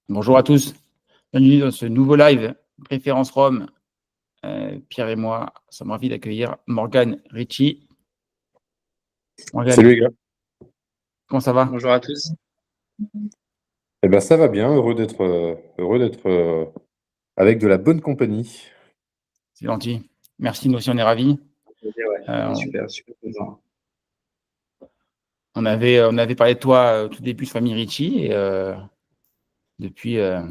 Bonjour à tous, bienvenue dans ce nouveau live Préférence Rome. Pierre et moi sommes ravis d'accueillir Morgane Ricci. Salut Morgane, les gars. comment ça va? Bonjour à tous. Eh ben ça va bien, heureux d'être avec de la bonne compagnie. C'est gentil. Merci, nous aussi on est ravis. Ouais, super content. On avait parlé de toi au tout début de Famille Ricci et depuis, il y a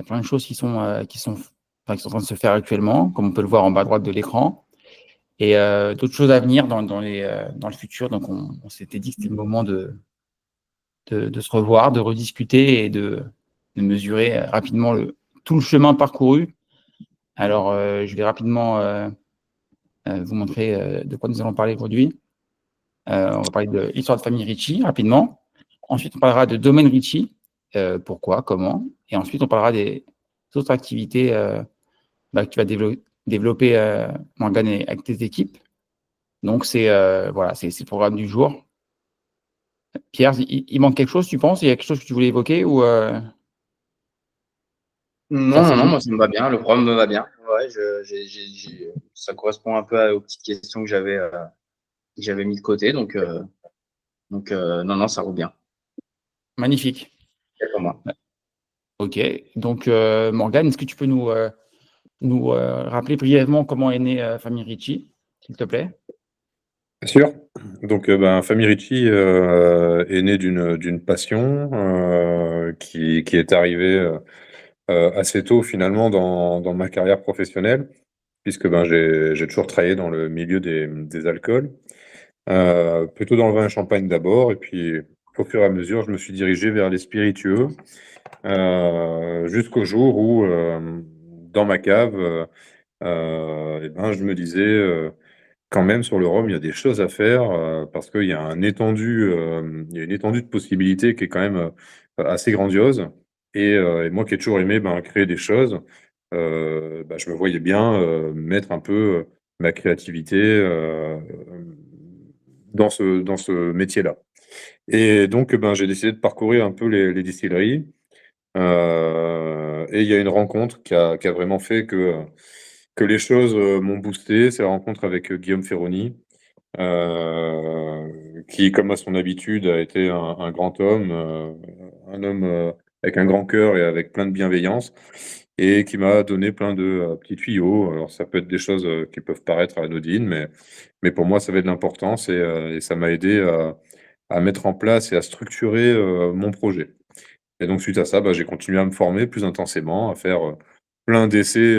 plein de choses qui sont en train de se faire actuellement, comme on peut le voir en bas à droite de l'écran, et d'autres choses à venir dans le futur. Donc on s'était dit que c'était le moment de se revoir, de rediscuter et de mesurer rapidement tout le chemin parcouru. Alors, je vais rapidement vous montrer de quoi nous allons parler aujourd'hui. On va parler de l'histoire de famille Ricci rapidement. Ensuite, on parlera de domaine Ricci, pourquoi, comment. Et ensuite, on parlera des autres activités que tu vas développer Morgane avec tes équipes. Donc, voilà, c'est le programme du jour. Pierre, il manque quelque chose, tu penses? Il y a quelque chose que tu voulais évoquer ou Non, moi ça me va bien, le programme me va bien. Ouais, ça correspond un peu aux petites questions que j'avais mis de côté, donc non, ça roule bien. Magnifique. C'est pour moi. Ok, donc Morgane, est-ce que tu peux nous rappeler brièvement comment est née Famille Ricci, s'il te plaît? Bien sûr. Donc Famille Ricci est née d'une passion qui est arrivée assez tôt finalement dans ma carrière professionnelle, puisque j'ai toujours travaillé dans le milieu des alcools, plutôt dans le vin et champagne d'abord, et puis au fur et à mesure, je me suis dirigé vers les spiritueux, jusqu'au jour où, dans ma cave, je me disais, quand même sur le rhum, il y a des choses à faire, parce qu'il y a il y a une étendue de possibilités qui est quand même, assez grandiose, et moi qui ai toujours aimé, créer des choses, je me voyais bien, mettre un peu, ma créativité, dans ce métier-là. Et donc, j'ai décidé de parcourir un peu les distilleries. Et il y a une rencontre qui a vraiment fait que les choses, m'ont boosté. C'est la rencontre avec, Guillaume Ferroni, qui, comme à son habitude, a été un grand homme, un homme, avec un grand cœur et avec plein de bienveillance, et qui m'a donné plein de, petits tuyaux. Alors ça peut être des choses, qui peuvent paraître anodines, mais pour moi ça avait de l'importance, et ça m'a aidé à mettre en place et à structurer, mon projet. Et donc suite à ça, j'ai continué à me former plus intensément, à faire, plein d'essais,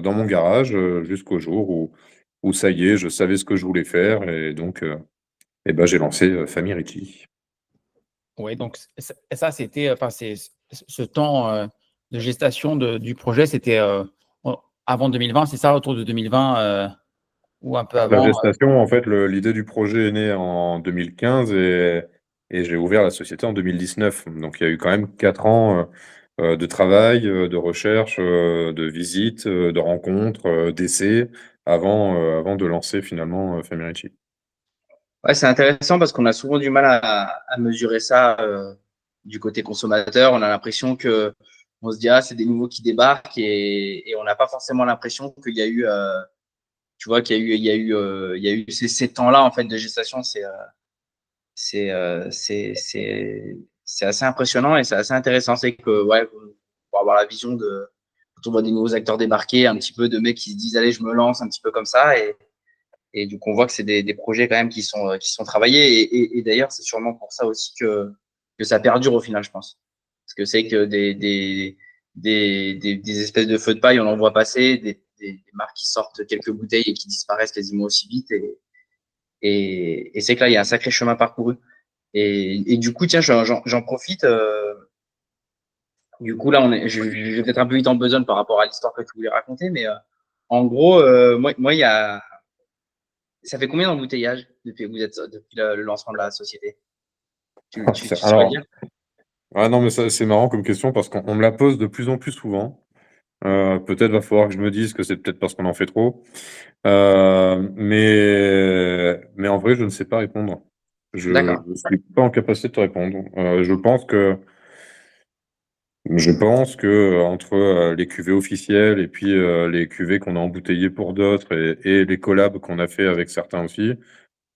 dans mon garage, jusqu'au jour où ça y est, je savais ce que je voulais faire, et donc j'ai lancé, Famille Ricci. Oui, donc ça, c'était, enfin, ce temps de gestation du projet, c'était avant 2020, c'est ça, autour de 2020 ou un peu La avant? gestation, en fait, l'idée du projet est née en 2015, et j'ai ouvert la société en 2019. Donc il y a eu quand même 4 ans, de travail, de recherche, de visites, de rencontres, d'essais avant de lancer finalement, Famille Ricci. Ouais, c'est intéressant parce qu'on a souvent du mal à mesurer ça du côté consommateur. On a l'impression que on se dit c'est des nouveaux qui débarquent et on n'a pas forcément l'impression qu'il y a eu tu vois il y a eu ces temps-là en fait de gestation. C'est c'est assez impressionnant et c'est assez intéressant. C'est que ouais, pour avoir la vision de quand on voit des nouveaux acteurs débarquer, un petit peu de mecs qui se disent allez je me lance un petit peu comme ça et du coup on voit que c'est des projets quand même qui sont travaillés et d'ailleurs c'est sûrement pour ça aussi que ça perdure au final je pense parce que c'est que des espèces de feux de paille on en voit passer des marques qui sortent quelques bouteilles et qui disparaissent quasiment aussi vite et c'est que là il y a un sacré chemin parcouru et du coup, tiens, j'en profite. Du coup, là, je vais peut-être un peu vite en besogne par rapport à l'histoire que tu voulais raconter, mais en gros, moi, ça fait combien d'embouteillages depuis le lancement de la société? Tu saurais Alors, dire? non, mais ça, c'est marrant comme question parce qu'on me la pose de plus en plus souvent. Peut-être va falloir que je me dise que c'est peut-être parce qu'on en fait trop. Mais en vrai, je ne sais pas répondre. Je D'accord. ne suis pas en capacité de te répondre. Je pense que Je pense que entre les cuvées officielles et puis les cuvées qu'on a embouteillées pour d'autres et les collabs qu'on a fait avec certains aussi,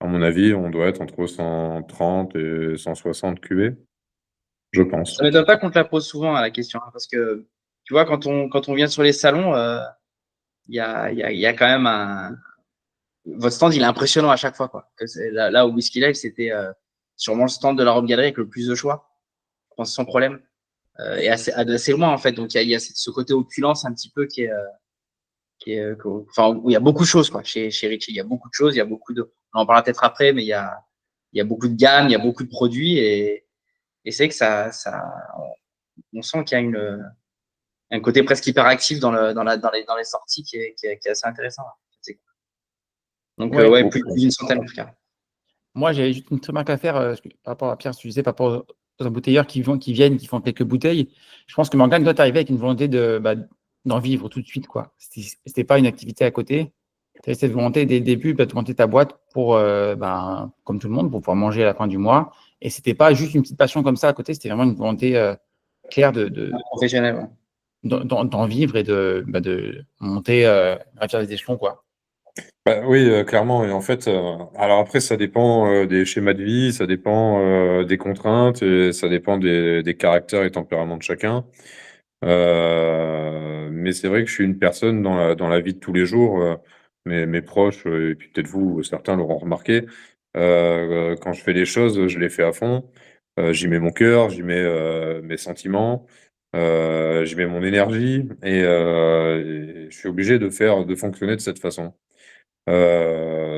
à mon avis, on doit être entre 130 et 160 cuvées, je pense. Ça ne m'étonne pas qu'on te la pose souvent à la question, hein, parce que tu vois, quand on vient sur les salons, il y a quand même votre stand, il est impressionnant à chaque fois, quoi. Là, au Whisky Live, c'était sûrement le stand de la robe galerie avec le plus de choix, je pense sans problème, et assez loin en fait. Donc il y a ce côté opulence un petit peu enfin, où il y a beaucoup de choses, quoi. Chez Richie, il y a beaucoup de choses, il y a beaucoup de. On en parlera peut-être après, mais il y a beaucoup de gammes, il y a beaucoup de produits, et c'est que on sent qu'il y a un côté presque hyperactif dans les sorties qui est assez intéressant. Donc, Ouais. ouais, plus d'une centaine en tout cas. Moi, j'avais juste une remarque à faire par rapport à Pierre, ce que tu disais, par rapport aux embouteilleurs qui viennent, qui font quelques bouteilles. Je pense que Morgane, toi, tu arrivé avec une volonté d'en vivre tout de suite, quoi. C'était pas une activité à côté. Tu avais cette volonté dès le début de monter ta boîte pour, comme tout le monde, pour pouvoir manger à la fin du mois. Et c'était pas juste une petite passion comme ça à côté, c'était vraiment une volonté claire Professionnel, ouais. d'en vivre et de monter, gravir les échelons, quoi. Bah, oui, clairement. Et en fait, alors après, ça dépend des schémas de vie, ça dépend des contraintes et ça dépend des caractères et tempéraments de chacun. Mais c'est vrai que je suis une personne dans la vie de tous les jours, mes proches, et puis peut-être vous, certains l'auront remarqué, quand je fais les choses, je les fais à fond. J'y mets mon cœur, j'y mets mes sentiments, j'y mets mon énergie et je suis obligé de fonctionner de cette façon.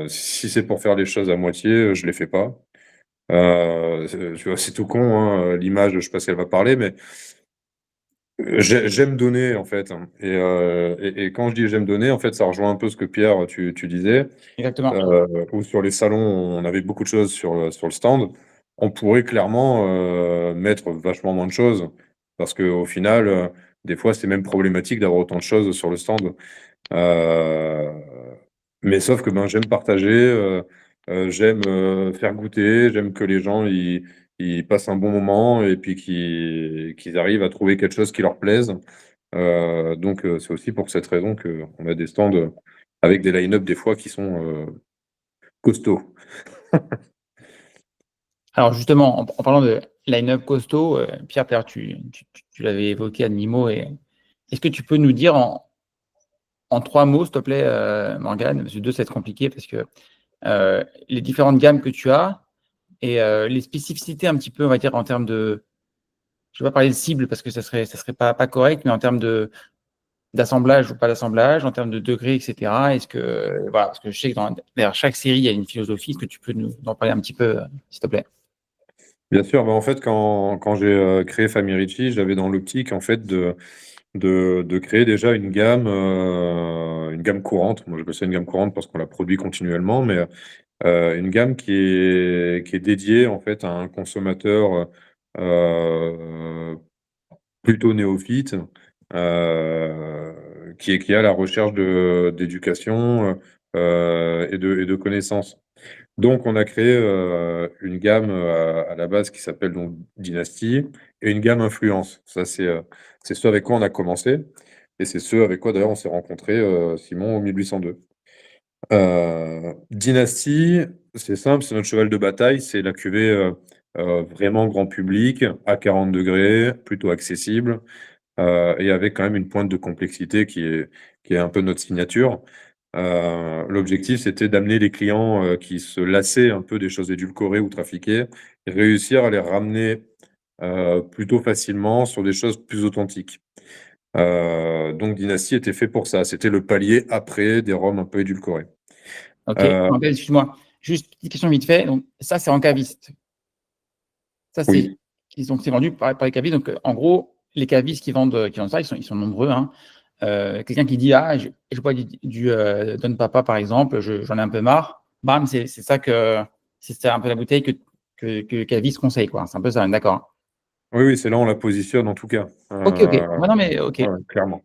Si c'est pour faire les choses à moitié, je les fais pas. Tu vois, c'est tout con, hein, l'image, je sais pas si elle va parler, mais j'aime donner en fait, hein. Et quand je dis j'aime donner, en fait, ça rejoint un peu ce que Pierre, tu disais. Exactement. Où sur les salons, on avait beaucoup de choses sur le stand. On pourrait clairement mettre vachement moins de choses parce qu'au final, des fois, c'est même problématique d'avoir autant de choses sur le stand. Euh, mais sauf que ben, j'aime partager, j'aime faire goûter, j'aime que les gens ils passent un bon moment et puis qu'ils arrivent à trouver quelque chose qui leur plaise. Donc c'est aussi pour cette raison qu'on a des stands avec des line-up des fois qui sont costauds. Alors justement, en parlant de line-up costaud, Pierre, tu l'avais évoqué à demi-mot. Est-ce que tu peux nous dire en 3 mots, s'il te plaît, Morgane, parce que 2, ça va être compliqué, parce que les différentes gammes que tu as et les spécificités un petit peu, on va dire, en termes de, je ne vais pas parler de cible parce que ça serait pas correct, mais en termes d'assemblage ou pas d'assemblage, en termes de degré, etc. Est-ce que, voilà, parce que je sais que derrière chaque série, il y a une philosophie. Est-ce que tu peux nous en parler un petit peu, s'il te plaît? Bien sûr, bah en fait, quand j'ai créé Family Richie, j'avais dans l'optique en fait de créer déjà une gamme courante. Moi, je me ça une gamme courante parce qu'on la produit continuellement, mais une gamme qui est dédiée en fait à un consommateur plutôt néophyte, qui est à la recherche d'éducation et de connaissances. Donc, on a créé une gamme à la base qui s'appelle donc Dynasty et une gamme Influence. Ça, c'est ce avec quoi on a commencé et c'est ce avec quoi d'ailleurs on s'est rencontré, Simon, au 1802. Dynasty, c'est simple, c'est notre cheval de bataille, c'est la cuvée vraiment grand public, à 40 degrés, plutôt accessible et avec quand même une pointe de complexité qui est un peu notre signature. L'objectif, c'était d'amener les clients qui se lassaient un peu des choses édulcorées ou trafiquées et réussir à les ramener plutôt facilement sur des choses plus authentiques. Donc Dynasty était fait pour ça. C'était le palier après des rhums un peu édulcorés. Ok, Euh, excuse-moi. Juste petite question vite fait. Donc, ça, c'est en caviste. Ça, oui, c'est vendu par les cavistes. Donc, en gros, les cavistes qui vendent ça, ils sont nombreux, hein. Quelqu'un qui dit, ah, je bois du Don Papa, par exemple, j'en ai un peu marre. Bam, c'est un peu la bouteille que le caviste conseille, quoi. C'est un peu ça, d'accord. oui, c'est là on la positionne en tout cas. Ok. Ouais, non, mais ok. Ouais, clairement.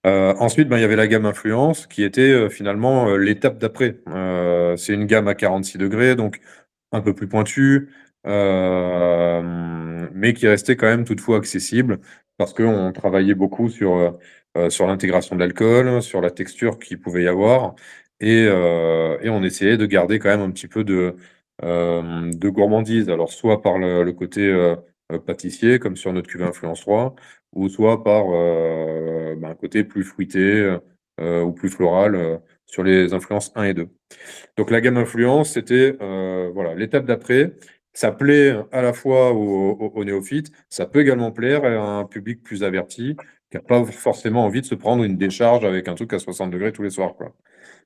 Ensuite, ben, il y avait la gamme Influence qui était finalement l'étape d'après. C'est une gamme à 46 degrés, donc un peu plus pointue, mais qui restait quand même toutefois accessible parce qu'on travaillait beaucoup sur l'intégration de l'alcool, sur la texture qu'il pouvait y avoir, et on essayait de garder quand même un petit peu de gourmandise. Alors, soit par le côté pâtissier, comme sur notre cuvée Influence 3, ou soit par un côté plus fruité ou plus floral sur les influences 1 et 2. Donc la gamme Influence, c'était voilà, l'étape d'après. Ça plaît à la fois aux néophytes, ça peut également plaire à un public plus averti, qui n'a pas forcément envie de se prendre une décharge avec un truc à 60 degrés tous les soirs, quoi.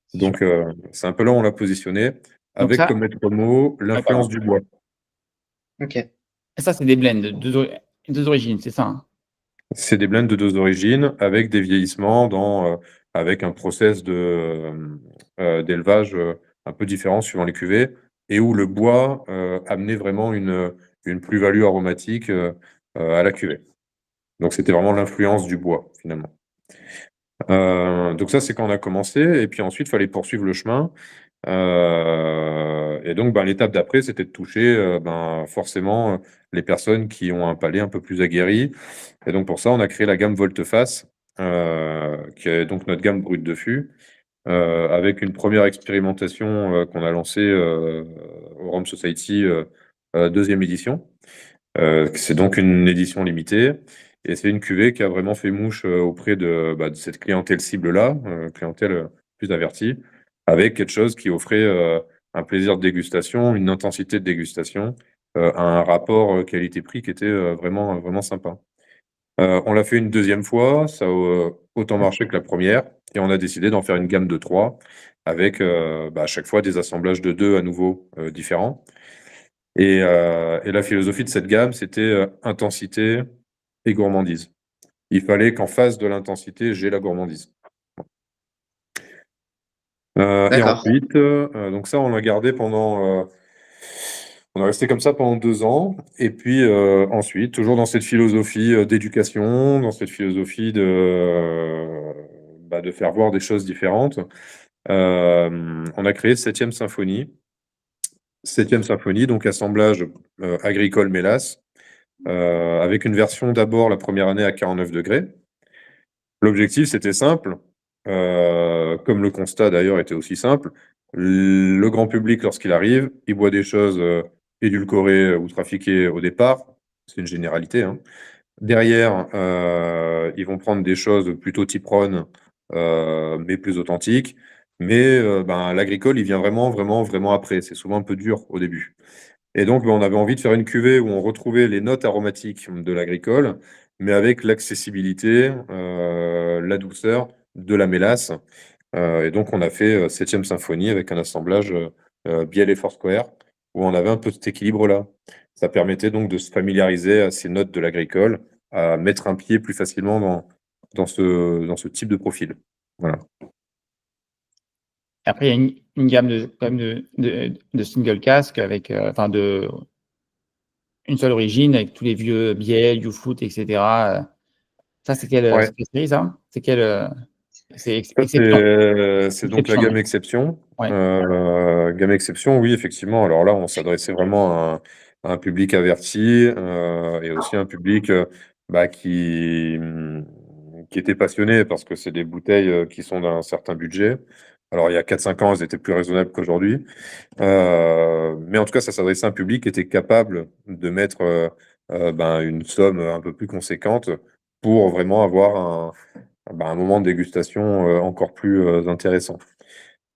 C'est Donc sûr. c'est un peu là où on l'a positionné, Donc avec ça, comme maître mot ouais, l'influence pardon. du bois. Ok. Et ça, c'est des blends de deux origines, c'est ça, hein? C'est des blends de 2 origines avec des vieillissements avec un process d'élevage un peu différent suivant les cuvées, et où le bois amenait vraiment une plus-value aromatique à la cuvée. Donc c'était vraiment l'influence du bois, finalement. Donc ça, c'est quand on a commencé, et puis ensuite, il fallait poursuivre le chemin. Et donc, l'étape d'après, c'était de toucher forcément les personnes qui ont un palais un peu plus aguerri. Et donc pour ça, on a créé la gamme Volte-Face, qui est donc notre gamme brute de fût, avec une première expérimentation qu'on a lancée au Rhum Society, 2e édition. C'est donc une édition limitée, et c'est une cuvée qui a vraiment fait mouche auprès de cette clientèle cible-là, clientèle plus avertie, avec quelque chose qui offrait un plaisir de dégustation, une intensité de dégustation, un rapport qualité-prix qui était vraiment, vraiment sympa. On l'a fait une 2e fois, ça a autant marché que la première, et on a décidé d'en faire une gamme de 3 avec à chaque fois des assemblages de 2 à nouveau différents. Et la philosophie de cette gamme, c'était intensité et gourmandise. Il fallait qu'en face de l'intensité, j'ai la gourmandise. Et D'accord. ensuite, donc ça, on l'a gardé pendant. On est resté comme ça pendant 2 ans, et puis ensuite, toujours dans cette philosophie d'éducation, dans cette philosophie de faire voir des choses différentes, on a créé 7e symphonie. 7e symphonie, donc assemblage agricole mélasse, avec une version d'abord la première année à 49 degrés. L'objectif, c'était simple, comme le constat d'ailleurs était aussi simple. Le grand public, lorsqu'il arrive, il boit des choses édulcorées ou trafiquées au départ, c'est une généralité, hein. Derrière, ils vont prendre des choses plutôt type Rhône, mais plus authentiques. Mais l'agricole, il vient vraiment, vraiment, vraiment après. C'est souvent un peu dur au début. Et donc, on avait envie de faire une cuvée où on retrouvait les notes aromatiques de l'agricole, mais avec l'accessibilité, la douceur de la mélasse. Et donc, on a fait 7e symphonie avec un assemblage Biel et Foursquare, où on avait un peu cet équilibre-là. Ça permettait donc de se familiariser à ces notes de l'agricole, à mettre un pied plus facilement dans ce type de profil. Voilà. Après, il y a une gamme quand même de single cask avec, de une seule origine, avec tous les vieux Biel, YouFoot, etc. Ça, c'est quelle Ouais. série, ça? C'est quelle c'est Ça, Exception. c'est donc la gamme Exception. Ouais. Gamme Exception, oui, effectivement. Alors là, on s'adressait vraiment à un public averti et aussi un public qui était passionné, parce que c'est des bouteilles qui sont d'un certain budget. Alors, il y a 4-5 ans, elles étaient plus raisonnables qu'aujourd'hui. Mais en tout cas, ça s'adressait à un public qui était capable de mettre une somme un peu plus conséquente pour vraiment avoir un moment de dégustation encore plus intéressant.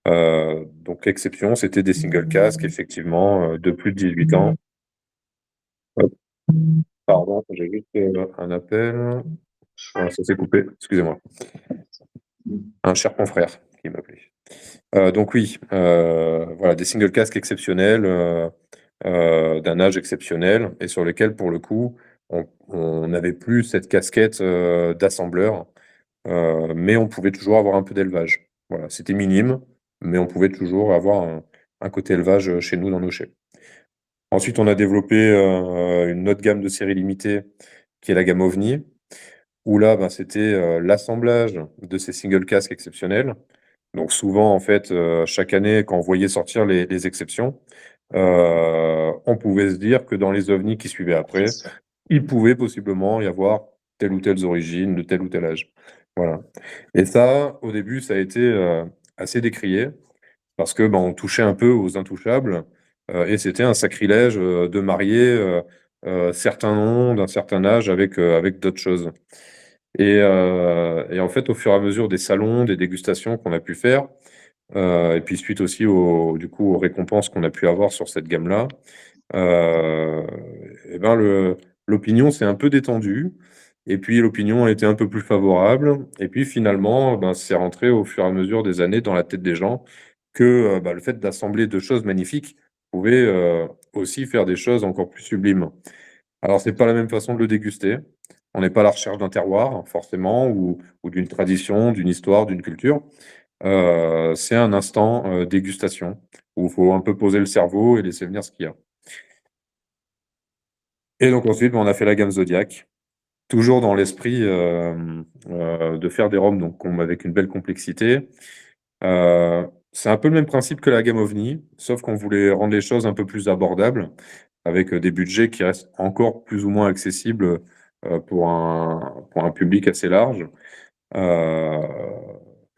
Donc, Exception, c'était des single casques, effectivement, de plus de 18 ans. Hop. Pardon, j'ai juste un appel. Ah, ça s'est coupé, excusez-moi. Un cher confrère qui m'appelait. Donc oui, voilà, des single casques exceptionnels, d'un âge exceptionnel, et sur lesquels, pour le coup, on n'avait plus cette casquette d'assembleur, mais on pouvait toujours avoir un peu d'élevage. Voilà, c'était minime, mais on pouvait toujours avoir un côté élevage chez nous dans nos chais. Ensuite, on a développé une autre gamme de séries limitées, qui est la gamme OVNI, où là, c'était l'assemblage de ces single casques exceptionnels. Donc souvent, en fait, chaque année, quand on voyait sortir les exceptions, on pouvait se dire que dans les OVNI qui suivaient après, il pouvait possiblement y avoir telle ou telle origine, de tel ou tel âge. Voilà. Et ça, au début, ça a été assez décrié parce que on touchait un peu aux intouchables et c'était un sacrilège de marier certains noms d'un certain âge avec d'autres choses. Et en fait, au fur et à mesure des salons, des dégustations qu'on a pu faire, et puis suite aussi du coup, aux récompenses qu'on a pu avoir sur cette gamme-là, euh, et ben l'opinion s'est un peu détendue. Et puis l'opinion a été un peu plus favorable. Et puis finalement, c'est rentré au fur et à mesure des années dans la tête des gens que le fait d'assembler deux choses magnifiques pouvait aussi faire des choses encore plus sublimes. Alors, c'est pas la même façon de le déguster. On n'est pas à la recherche d'un terroir, forcément, ou d'une tradition, d'une histoire, d'une culture. C'est un instant dégustation où il faut un peu poser le cerveau et laisser venir ce qu'il y a. Et donc ensuite, on a fait la gamme Zodiac, toujours dans l'esprit de faire des rhums avec une belle complexité. C'est un peu le même principe que la gamme OVNI, sauf qu'on voulait rendre les choses un peu plus abordables, avec des budgets qui restent encore plus ou moins accessibles pour un public assez large. Euh,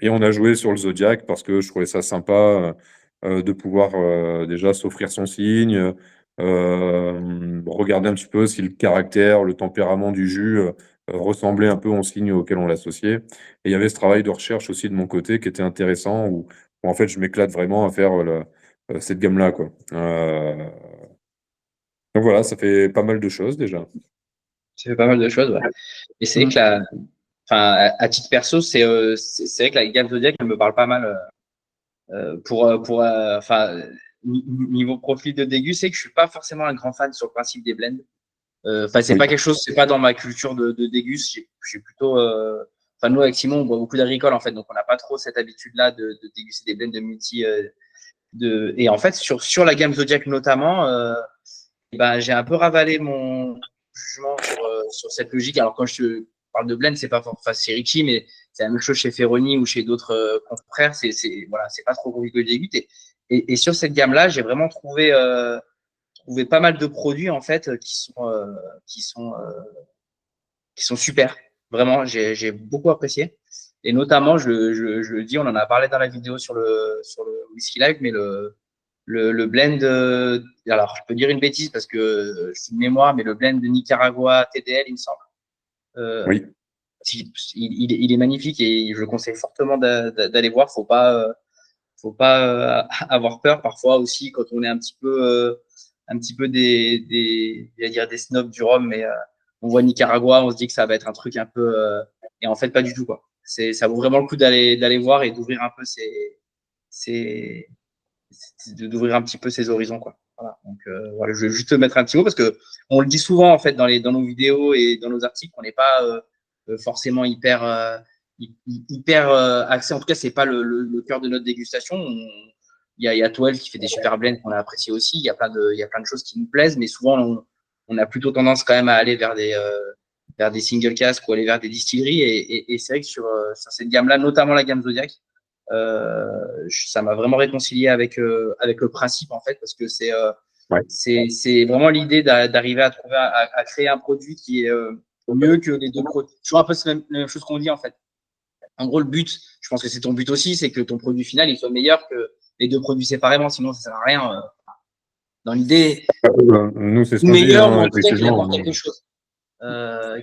et on a joué sur le Zodiac parce que je trouvais ça sympa de pouvoir déjà s'offrir son signe, regarder un petit peu si le caractère, le tempérament du jus ressemblait un peu au signe auquel on l'associait. Et il y avait ce travail de recherche aussi de mon côté qui était intéressant, où en fait je m'éclate vraiment à faire cette gamme-là, quoi. Donc voilà, ça fait pas mal de choses déjà. Ça fait pas mal de choses, ouais. Et c'est vrai que enfin, à titre perso, c'est vrai que la gamme Zodiac, elle me parle pas mal. Enfin, niveau profil de dégust, c'est que je suis pas forcément un grand fan sur le principe des blends. Enfin, c'est Oui. pas quelque chose, c'est pas dans ma culture de dégust. J'ai plutôt, enfin, nous avec Simon, on boit beaucoup d'agricoles en fait, donc on n'a pas trop cette habitude-là de déguster des blends de multi. Et en fait, sur la gamme Zodiac notamment, j'ai un peu ravalé mon jugement sur cette logique. Alors quand je parle de blend, c'est pas enfin, c'est Richie, mais c'est la même chose chez Ferroni ou chez d'autres confrères. Voilà, c'est pas trop compliqué de déguster. Et sur cette gamme-là, j'ai vraiment trouvé pas mal de produits en fait qui sont super. Vraiment, j'ai beaucoup apprécié. Et notamment, je le dis, on en a parlé dans la vidéo sur le Whisky Live, mais le blend, alors je peux dire une bêtise parce que je suis de mémoire, mais le blend de Nicaragua TDL, il me semble. Oui. Il est magnifique et je le conseille fortement d'aller voir. Faut pas avoir peur parfois aussi quand on est un petit peu des snobs du rhum, mais on voit Nicaragua, on se dit que ça va être un truc un peu, et en fait pas du tout quoi. Ça vaut vraiment le coup d'aller voir et d'ouvrir un peu d'ouvrir un petit peu ses horizons quoi. Voilà. Donc voilà, je vais juste te mettre un petit mot parce que on le dit souvent en fait dans nos vidéos et dans nos articles, on n'est pas forcément hyper axé. En tout cas, c'est pas le cœur de notre dégustation. Il y a Toel qui fait des super blends qu'on a apprécié aussi. Il y a plein de choses qui nous plaisent, mais souvent on a plutôt tendance quand même à aller vers des single casques ou aller vers des distilleries. Et c'est vrai que sur cette gamme-là, notamment la gamme Zodiac, ça m'a vraiment réconcilié avec le principe en fait, parce que c'est vraiment l'idée d'arriver à trouver à créer un produit qui est mieux que les deux produits. Toujours un peu la même chose qu'on dit en fait. En gros, le but, je pense que c'est ton but aussi, c'est que ton produit final il soit meilleur que les deux produits séparément, sinon ça sert à rien. Dans l'idée, Nous, c'est ce ou qu'on dit, meilleur, ou en tout cas qu'il effectivement. apporte quelque chose,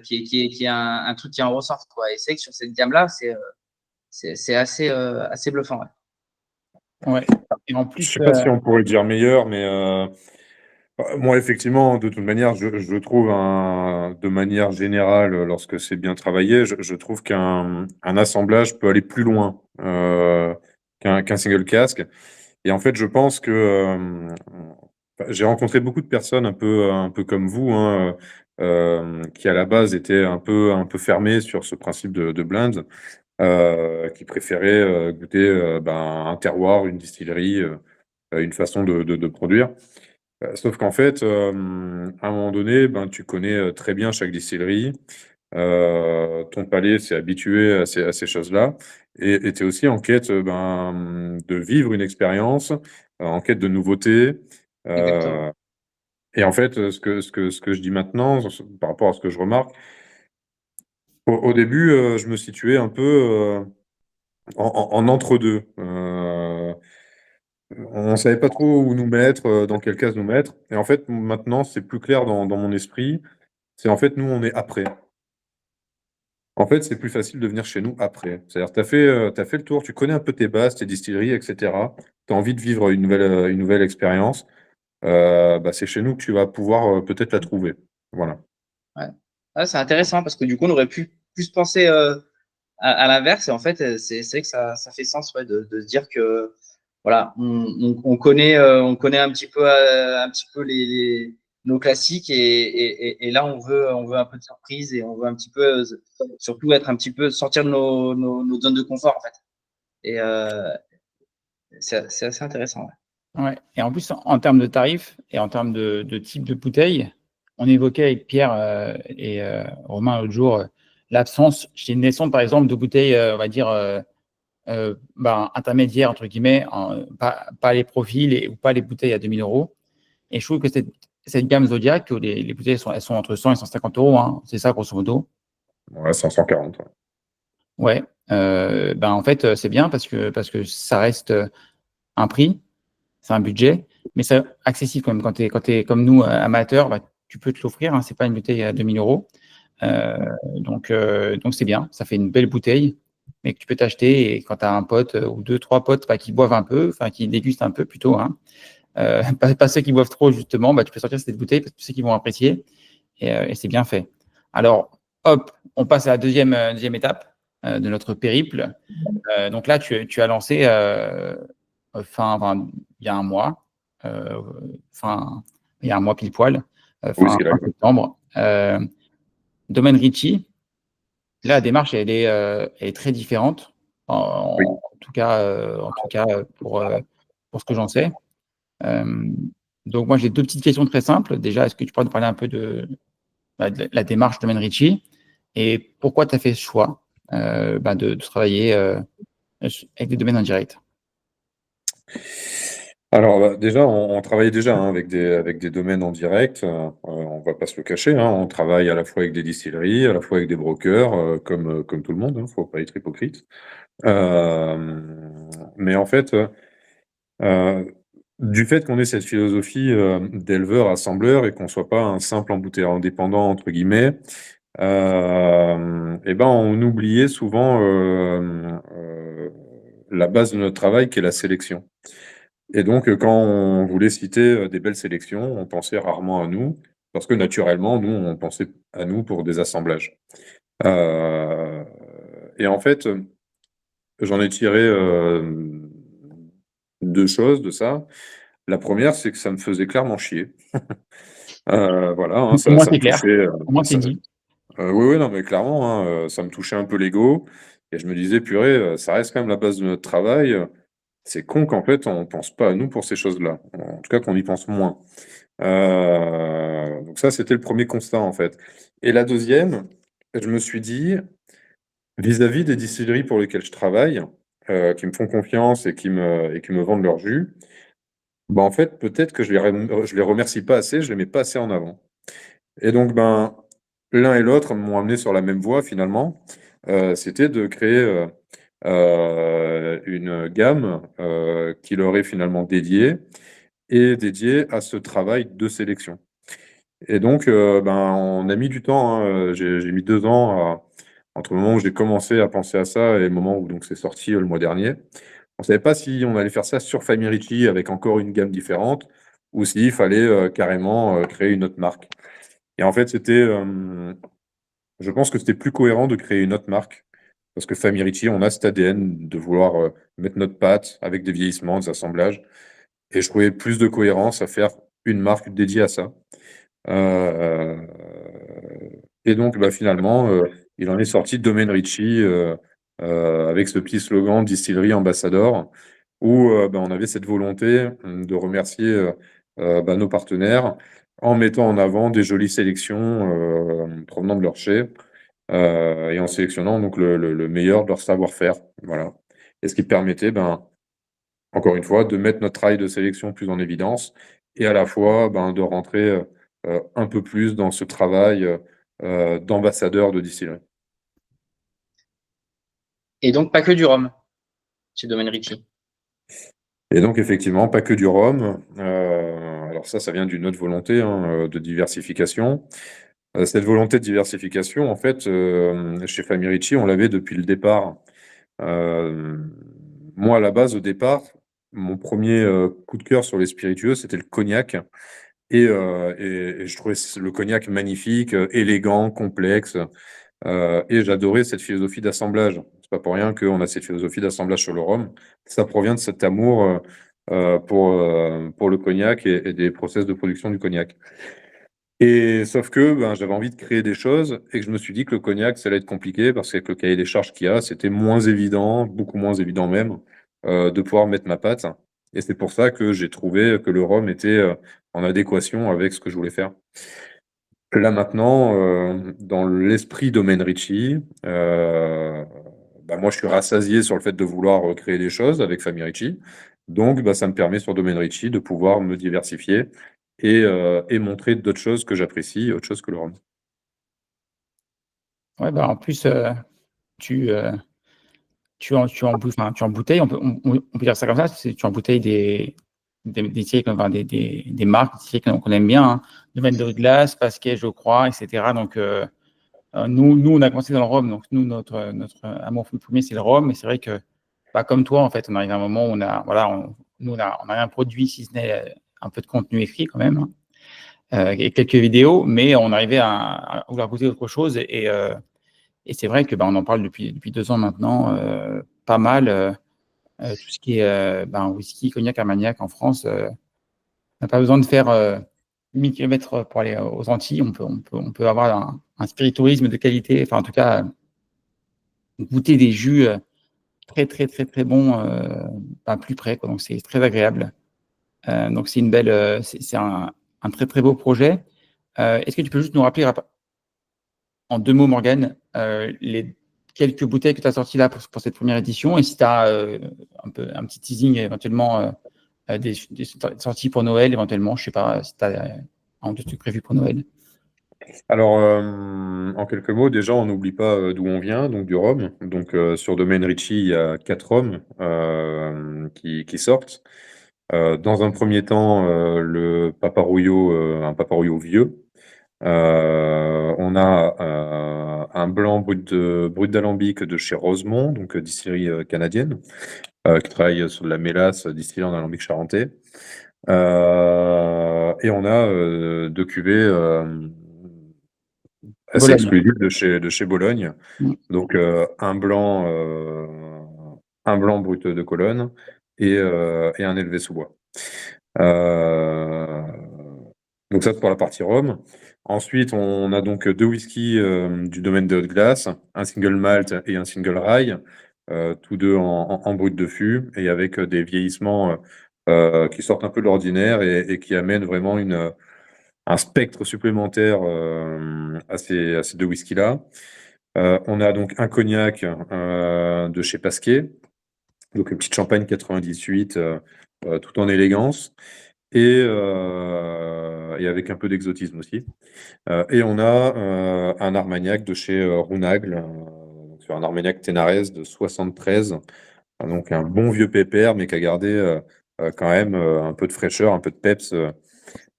qui est un truc qui en ressort. Quoi. Et c'est que sur cette gamme-là, c'est assez bluffant. Ouais. Ouais. Et en Je plus, sais pas si on pourrait dire meilleur, mais moi, effectivement, de toute manière, je trouve de manière générale, lorsque c'est bien travaillé, je trouve qu'un assemblage peut aller plus loin qu'un single casque. Et en fait, je pense que j'ai rencontré beaucoup de personnes un peu comme vous, hein, qui à la base étaient un peu fermées sur ce principe de blend, qui préféraient goûter un terroir, une distillerie, une façon de produire. Sauf qu'en fait, à un moment donné, tu connais très bien chaque distillerie. Ton palais s'est habitué à ces choses-là. Et tu es aussi en quête de vivre une expérience, en quête de nouveautés. Exactement. Et en fait, ce que je dis maintenant, par rapport à ce que je remarque, Au début, je me situais un peu en entre-deux. On savait pas trop où nous mettre, dans quelle case nous mettre. Et en fait, maintenant, c'est plus clair dans mon esprit. C'est en fait, nous, on est après. En fait, c'est plus facile de venir chez nous après. C'est-à-dire, tu fait le tour, tu connais un peu tes bases, tes distilleries, et cetera. Tu as envie de vivre une nouvelle expérience. Bah, c'est chez nous que tu vas pouvoir, peut-être la trouver. Voilà. Ouais. Ah, c'est intéressant parce que du coup, on aurait pu plus penser à l'inverse. Et en fait, c'est vrai que ça fait sens ouais, de se dire que voilà, on connaît un petit peu nos classiques et là, on veut un peu de surprise et on veut un petit peu, surtout être un petit peu, sortir de nos zones de confort en fait. Et c'est assez intéressant. Ouais. Ouais. Et en plus, en termes de tarifs et en termes de type de bouteille, on évoquait avec Pierre et Romain l'autre jour l'absence chez Nesson, par exemple, de bouteilles, on va dire, intermédiaires, entre guillemets, pas les profils ou pas les bouteilles à 2000 euros. Et je trouve que cette gamme Zodiac, où les bouteilles elles sont entre 100 et 150 euros, hein, c'est ça, grosso modo. Ouais, 540. Ouais. Ouais. En fait, c'est bien parce que ça reste un prix, c'est un budget, mais c'est accessible quand même. Quand t'es comme nous, amateurs, bah, tu peux te l'offrir. Hein, c'est pas une bouteille à 2000 euros. Donc c'est bien. Ça fait une belle bouteille, mais que tu peux t'acheter. Et quand tu as un pote ou deux, trois potes qui boivent un peu, enfin qui dégustent un peu plutôt, hein, pas ceux qui boivent trop, justement, bah, tu peux sortir cette bouteille parce que tu sais qu'ils vont apprécier. Et c'est bien fait. Alors, hop, on passe à la deuxième étape de notre périple. Donc là, tu as lancé il y a un mois, euh, il y a un mois pile poil, Oui, fin c'est là. septembre. Domaine Ricci, là, la démarche, elle est très différente, Oui. en tout cas pour ce que j'en sais. Euh, donc, moi, j'ai deux petites questions très simples. Déjà, est-ce que tu pourrais nous parler un peu de la démarche Domaine Ricci et pourquoi tu as fait ce choix de travailler avec des domaines indirects? Alors, bah, déjà, on travaillait déjà hein, avec des domaines en direct. On va pas se le cacher. Hein, on travaille à la fois avec des distilleries, à la fois avec des brokers, comme tout le monde. Hein, faut pas être hypocrite. Euh, mais en fait, euh, du fait qu'on ait cette philosophie d'éleveur-assembleur et qu'on soit pas un simple embouteilleur indépendant entre guillemets, et ben on oubliait souvent la base de notre travail qui est la sélection. Et donc, quand on voulait citer des belles sélections, on pensait rarement à nous, parce que naturellement, nous, on pensait à nous pour des assemblages. Euh, et en fait, j'en ai tiré deux choses de ça. La première, c'est que ça me faisait clairement chier. Voilà, hein, Au moins, ça me c'est clair. touchait. Au moins, c'est dit. Oui, oui, non, mais clairement, hein, ça me touchait un peu l'ego. Et je me disais, purée, ça reste quand même la base de notre travail. C'est con qu'en fait, on pense pas à nous pour ces choses-là. En tout cas, qu'on y pense moins. Donc ça, c'était le premier constat, en fait. Et la deuxième, je me suis dit, vis-à-vis des distilleries pour lesquelles je travaille, qui me font confiance et qui me vendent leur jus, bah, en fait, peut-être que je les remercie pas assez, je les mets pas assez en avant. Et donc, ben, l'un et l'autre m'ont amené sur la même voie, finalement. C'était de créer une gamme qui leur est finalement dédiée et dédiée à ce travail de sélection. Et donc, on a mis du temps, hein, j'ai mis 2 ans entre le moment où j'ai commencé à penser à ça et le moment où donc c'est sorti, le mois dernier. On savait pas si on allait faire ça sur Family Ricci avec encore une gamme différente ou s'il fallait, carrément, créer une autre marque. Et en fait, je pense que c'était plus cohérent de créer une autre marque parce que Family Ricci, on a cet ADN de vouloir, mettre notre patte avec des vieillissements, des assemblages et je trouvais plus de cohérence à faire une marque dédiée à ça. Heu et donc bah, finalement, il en est sorti Domaine Ricci, avec ce petit slogan Distillerie Ambassador où, on avait cette volonté, de remercier, nos partenaires en mettant en avant des jolies sélections, provenant de leur chai, et en sélectionnant donc le meilleur de leur savoir-faire, voilà. Et ce qui permettait, encore une fois, de mettre notre travail de sélection plus en évidence et à la fois, de rentrer, un peu plus dans ce travail, d'ambassadeur de distillerie. Et donc, pas que du rhum chez Domaine Ricci. Et donc, effectivement, pas que du rhum. Alors ça vient d'une autre volonté de diversification. Cette volonté de diversification, en fait, chez Famille Ricci, on l'avait depuis le départ. Moi, à la base, au départ, mon premier coup de cœur sur les spiritueux, c'était le cognac. Et je trouvais le cognac magnifique, élégant, complexe. Et j'adorais cette philosophie d'assemblage. C'est pas pour rien qu'on a cette philosophie d'assemblage sur le rhum. Ça provient de cet amour pour le cognac et des process de production du cognac. Et sauf que j'avais envie de créer des choses et que je me suis dit que le cognac, ça allait être compliqué parce qu'avec le cahier des charges qu'il y a, c'était moins évident, beaucoup moins évident même, de pouvoir mettre ma patte. Et c'est pour ça que j'ai trouvé que le rhum était en adéquation avec ce que je voulais faire. Là maintenant, dans l'esprit Domaine Ricci, moi je suis rassasié sur le fait de vouloir créer des choses avec Famille Ricci. Donc ça me permet sur Domaine Ricci de pouvoir me diversifier et montrer d'autres choses que j'apprécie, autre chose que le rhum. Ouais, en plus, tu embouteilles, on peut dire ça comme ça, tu embouteilles des distilleries, des marques, des distilleries qu'on aime bien, hein. Domaine de Glace, Pasquet, je crois, etc. Donc, nous, on a commencé dans le rhum. Donc, nous, notre amour premier, c'est le rhum. Et c'est vrai que, comme toi, en fait, on arrive à un moment où on a rien produit, si ce n'est un peu de contenu écrit quand même, hein, et quelques vidéos, mais on arrivait à vouloir goûter autre chose. Et c'est vrai que on en parle depuis 2 ans maintenant, pas mal. Tout ce qui est whisky, cognac, armagnac en France, on n'a pas besoin de faire 1000 km pour aller aux Antilles. On peut avoir un spiritourisme de qualité, enfin en tout cas goûter des jus très très très très bons, plus près, quoi. Donc c'est très agréable. Donc c'est une belle, c'est un très très beau projet. Est-ce que tu peux juste nous rappeler en 2 mots, Morgane, les quelques bouteilles que tu as sorties là pour cette première édition, et si tu as un petit teasing éventuellement, des sorties pour Noël éventuellement, je ne sais pas si tu as un ou deux trucs prévus pour Noël. Alors, en quelques mots, déjà, on n'oublie pas d'où on vient, donc du rhum. Donc, sur Domaine Ricci, il y a 4 rhums qui sortent. Dans un premier temps, le Paparouillot, un Paparouillot vieux. On a un blanc brut d'alambic de chez Rosemont, donc distillerie canadienne, qui travaille sur de la mélasse distillée en alambic charentais. Et on a 2 cuvées assez Bologne. exclusives de chez Bologne. Mm. Donc un blanc brut de Colonne et un élevé sous bois. Donc ça, c'est pour la partie rhum. Ensuite, on a donc 2 whiskies du domaine de Haute-Glace, un single malt et un single rye, tous deux en brut de fût et avec des vieillissements qui sortent un peu de l'ordinaire et qui amènent vraiment un spectre supplémentaire à ces 2 whiskies-là. On a donc un cognac de chez Pasquet, donc une petite champagne 98, tout en élégance et avec un peu d'exotisme aussi. Et on a un armagnac de chez Rounagle, sur un armagnac Ténarès de 73, donc un bon vieux pépère, mais qui a gardé quand même un peu de fraîcheur, un peu de peps,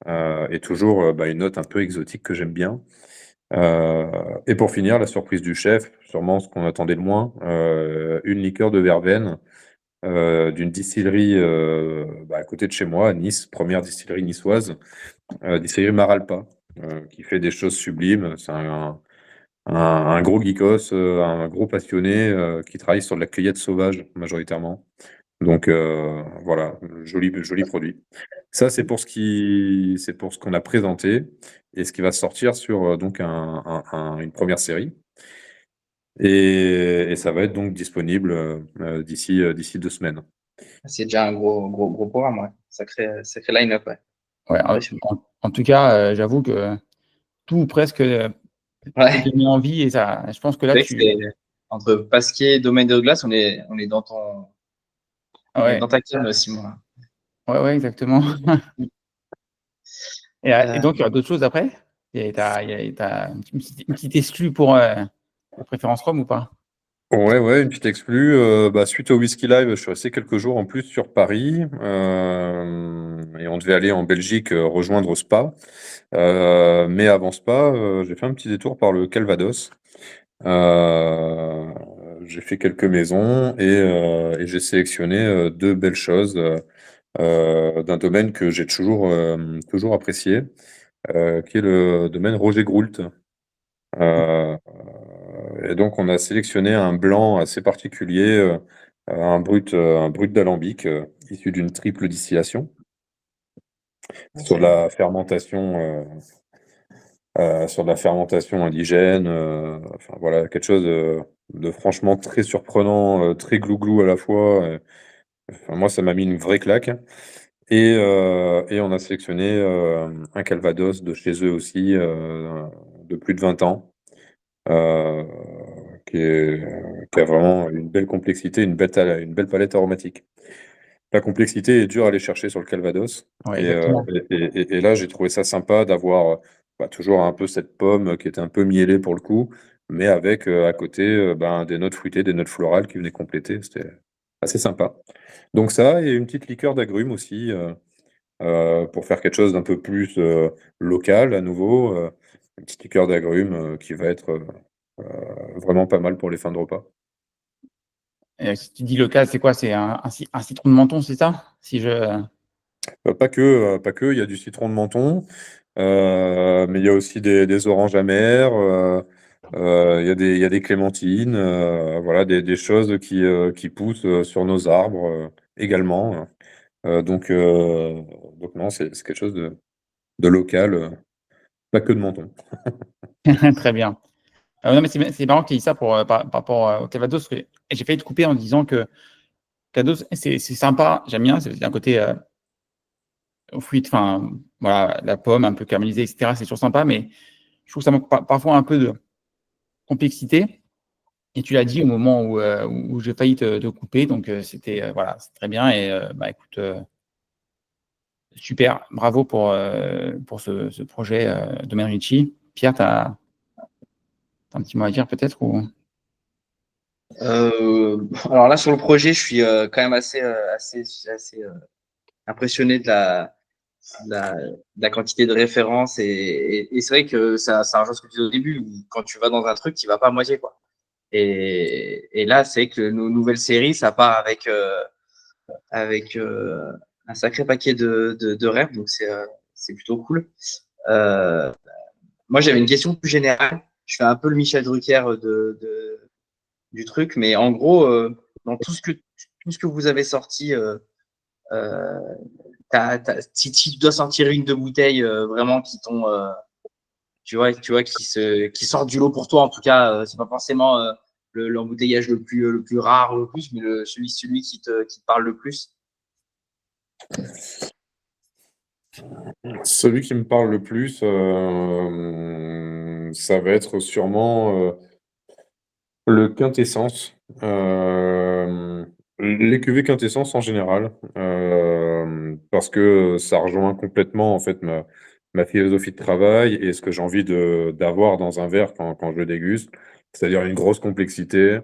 et toujours une note un peu exotique que j'aime bien. Et pour finir, la surprise du chef, sûrement ce qu'on attendait le moins, une liqueur de verveine d'une distillerie à côté de chez moi, à Nice, première distillerie niçoise, distillerie Maralpa, qui fait des choses sublimes. C'est un gros geekos, un gros passionné qui travaille sur de la cueillette sauvage majoritairement. Donc voilà, joli produit. Ça, c'est pour ce qu'on a présenté et ce qui va sortir sur donc une première série. Et ça va être donc disponible d'ici 2 semaines. C'est déjà un gros programme, ouais. Sacré line-up, ouais. Ouais, en tout cas, j'avoue que tout presque peut donner envie, et ça, je pense que là, entre Pasquier et Domaine de Glace, on est dans dans ta canne, Simon. Ouais, exactement. Et donc, il y aura d'autres choses après? T'as une petite exclue pour préférence Rome ou pas? Ouais, une petite exclue. Suite au Whisky Live, je suis resté quelques jours en plus sur Paris. Et on devait aller en Belgique rejoindre Spa. Mais avant Spa, j'ai fait un petit détour par le Calvados. Euh, j'ai fait quelques maisons et j'ai sélectionné deux belles choses d'un domaine que j'ai toujours apprécié, qui est le domaine Roger Groult. Euh, et donc, on a sélectionné un blanc assez particulier, un brut d'alambic, issu d'une triple distillation, sur la fermentation, sur de la fermentation indigène. Enfin, voilà, quelque chose de franchement très surprenant, très glouglou à la fois. Enfin, moi, ça m'a mis une vraie claque. Et on a sélectionné un Calvados de chez eux aussi, de plus de 20 ans. euh, qui a vraiment une belle complexité, une belle palette aromatique. La complexité est dure à aller chercher sur le Calvados. Ouais, Et, exactement. et là, j'ai trouvé ça sympa d'avoir toujours un peu cette pomme qui était un peu mielée pour le coup, mais avec à côté des notes fruitées, des notes florales qui venaient compléter. C'était assez sympa. Donc ça, et une petite liqueur d'agrumes aussi, pour faire quelque chose d'un peu plus local à nouveau. Une petite liqueur d'agrumes qui va être vraiment pas mal pour les fins de repas. Si tu dis local, c'est quoi? C'est un citron de menton, c'est ça? Si je... Pas que, il y a du citron de menton, mais il y a aussi des oranges amères, il y a des clémentines, voilà, des choses qui poussent sur nos arbres également. Donc non, c'est quelque chose de local, pas que de menton. Très bien. Non, mais c'est marrant que tu aies dit ça par rapport au Calvados. Et j'ai failli te couper en disant que Calvados, c'est sympa, j'aime bien. C'est un côté fruit, enfin, voilà, la pomme un peu caramélisée, etc. C'est toujours sympa, mais je trouve que ça manque parfois un peu de complexité. Et tu l'as dit au moment où j'ai failli te couper. Donc, c'était, voilà, c'est très bien. Et écoute, super. Bravo pour ce projet de Merici. Pierre, tu as un petit mot à dire peut-être ou... Alors là, sur le projet, je suis quand même assez impressionné de la quantité de références. Et c'est vrai que c'est un genre, ce que tu disais au début, où quand tu vas dans un truc, tu vas pas à moitié, quoi. Et là, c'est que nos nouvelles séries, ça part avec un sacré paquet de rêves, donc c'est plutôt cool. Euh, Moi, j'avais une question plus générale. Je fais un peu le Michel Drucker du truc, mais en gros, dans tout ce que vous avez sorti, euh, si tu dois sortir une de bouteilles vraiment qui t'ont, tu vois, qui sortent du lot pour toi, en tout cas, c'est pas forcément l'embouteillage le plus rare le plus, mais celui qui te parle le plus. Celui qui me parle le plus, ça va être sûrement le quintessence. Les cuvées quintessence en général, parce que ça rejoint complètement en fait ma philosophie de travail et ce que j'ai envie d'avoir dans un verre quand je le déguste, c'est-à-dire une grosse complexité,